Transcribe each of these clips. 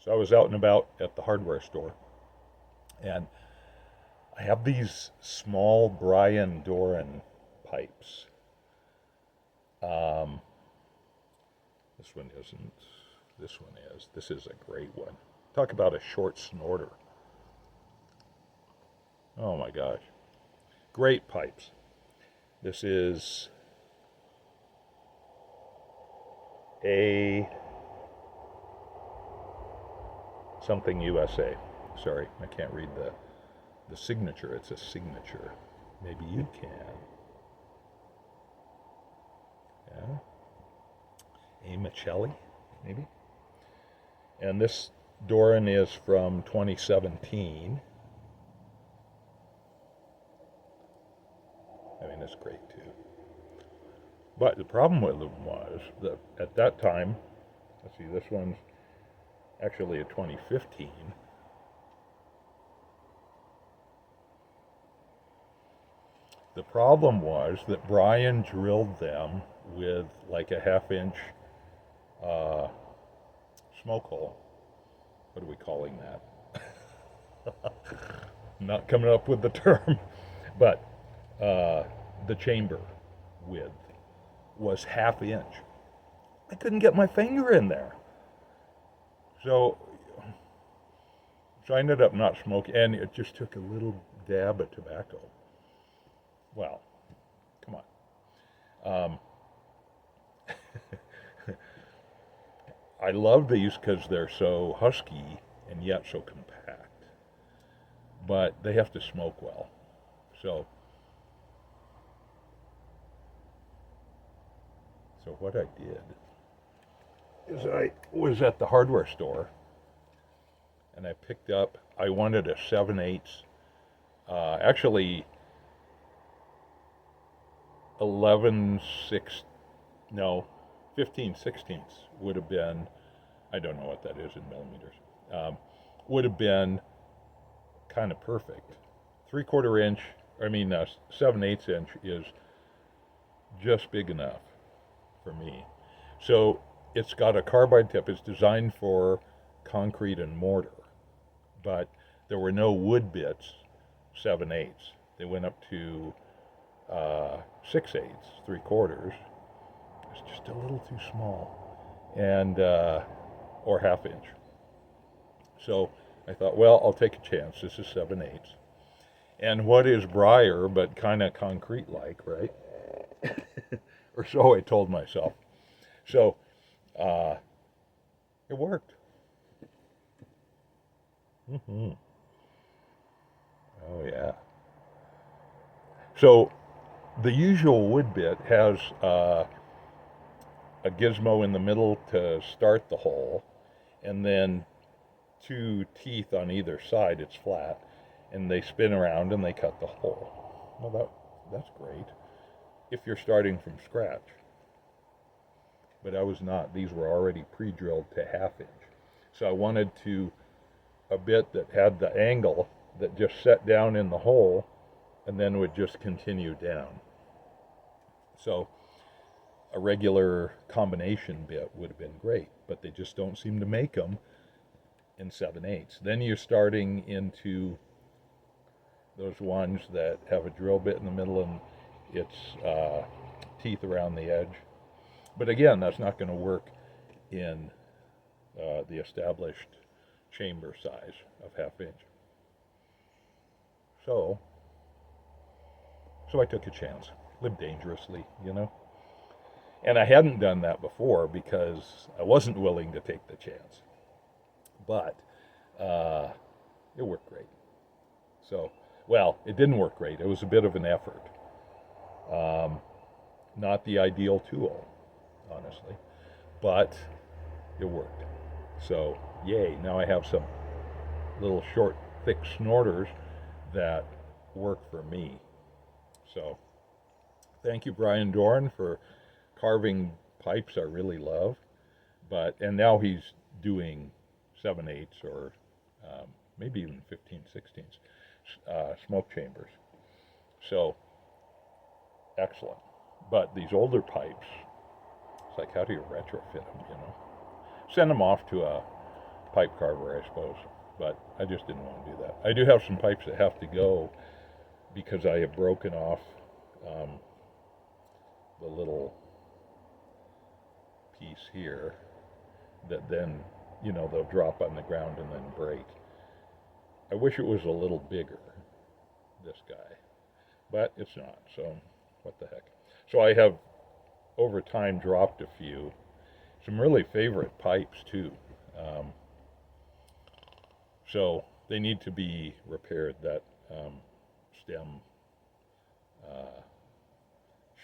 So I was out and about at the hardware store, and I have these small Brian Doran pipes. Um, this one isn't. This one is. This is a great one. Talk about a short snorter. Oh my gosh. Great pipes. This is a something USA. Sorry, I can't read the signature. It's a signature. Maybe you can. Yeah. A Michelli, maybe. And this Doran is from 2017. I mean, it's great too. But the problem with them was that at that time, let's see, this one's actually a 2015. The problem was that Brian drilled them with like a half-inch uh, smoke hole. What are we calling that? Not coming up with the term, but uh, the chamber width was ½ inch. I couldn't get my finger in there. So, so I ended up not smoking, and it just took a little dab of tobacco. Well, come on. I love these because they're so husky and yet so compact, but they have to smoke well. So, so what I did is I was at the hardware store and I picked up. I wanted a 7/8, actually 11/6, no, 15/16 would have been. I don't know what that is in millimeters. Um, would have been kind of perfect. 3/4 inch. I mean, 7/8 inch is just big enough for me. So it's got a carbide tip. It's designed for concrete and mortar, but there were no wood bits 7/8. They went up to 6/8, 3/4. It's just a little too small, and or ½ inch. So I thought, well, I'll take a chance. This is 7/8. And what is briar but kind of concrete like, right? Or so I told myself. So uh, it worked. Mm-hmm. Oh, yeah. So the usual wood bit has a gizmo in the middle to start the hole, and then two teeth on either side. It's flat, and they spin around and they cut the hole. Well, that's great if you're starting from scratch. But I was not. These were already pre-drilled to ½ inch. So I wanted to a bit that had the angle that just set down in the hole and then would just continue down. So a regular combination bit would have been great, but they just don't seem to make them in 7/8. Then you're starting into those ones that have a drill bit in the middle and its teeth around the edge. But again, that's not going to work in the established chamber size of ½ inch. So, so I took a chance, lived dangerously, you know. And I hadn't done that before because I wasn't willing to take the chance. But uh, it worked great. So, well, it didn't work great. It was a bit of an effort. Um, Not the ideal tool, honestly, but it worked. So, yay, now I have some little short, thick snorters that work for me. So, thank you, Brian Doran, for carving pipes I really love. And now he's doing 7/8 or maybe even 15/16 smoke chambers. So, excellent. But these older pipes, it's like, how do you retrofit them, you know? Send them off to pipe carver, I suppose. But I just didn't want to do that. I do have some pipes that have to go because I have broken off um, the little piece here that then, they'll drop on the ground and then break. I wish it was a little bigger, this guy, but it's not, so what the heck. So I have, over time, dropped a few. Some really favorite pipes, too. So they need to be repaired. That stem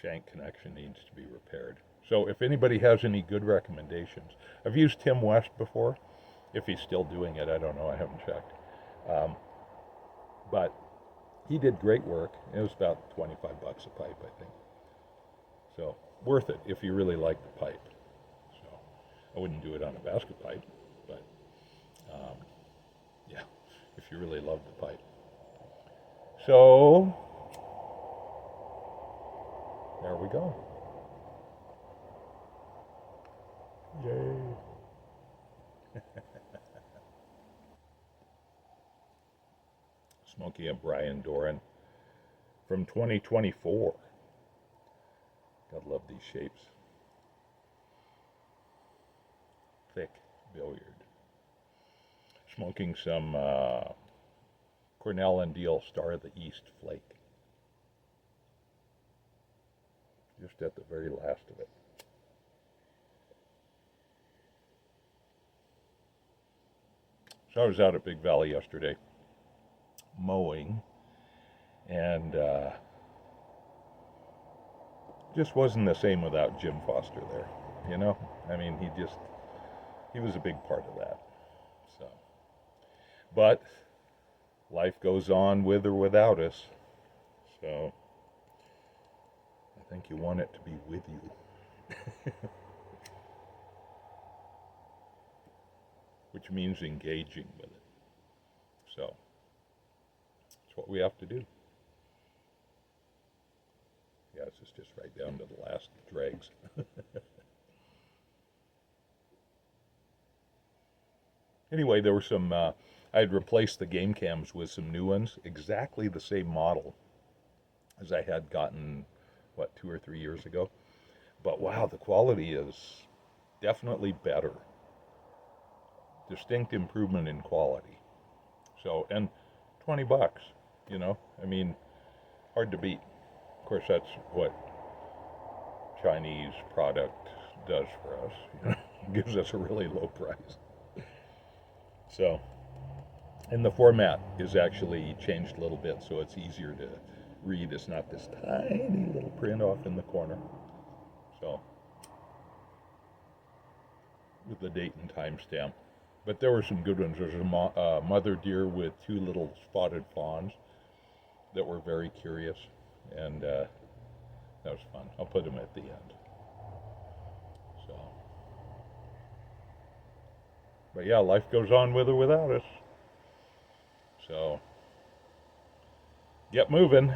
shank connection needs to be repaired. So if anybody has any good recommendations, I've used Tim West before. If he's still doing it, I don't know. I haven't checked. But he did great work. It was about 25 bucks a pipe, I think. So worth it if you really like the pipe. So I wouldn't do it on a basket pipe, but yeah, if you really love the pipe. So there we go. Yay. Smoking a Brian Doran from 2024. God love these shapes. Thick billiard. Smoking some Cornell and Deal Star of the East Flake. Just at the very last of it. So I was out at Big Valley yesterday mowing, and just wasn't the same without Jim Foster there, I mean, he was a big part of that. So, but life goes on with or without us, so I think you want it to be with you. Which means engaging with it. So that's what we have to do. Yeah, this is just right down to the last dregs. Anyway, there were some, I had replaced the game cams with some new ones, exactly the same model as I had gotten, 2 or 3 years ago. But wow, the quality is definitely better. Distinct improvement in quality. So, and 20 bucks, I mean, hard to beat. Of course, that's what Chinese product does for us, gives us a really low price. So, and the format is actually changed a little bit, so it's easier to read. It's not this tiny little print off in the corner. So, with the date and time stamp. But there were some good ones. There's a mother deer with 2 little spotted fawns that were very curious, and that was fun. I'll put them at the end. So, but yeah, life goes on with or without us. So, get moving.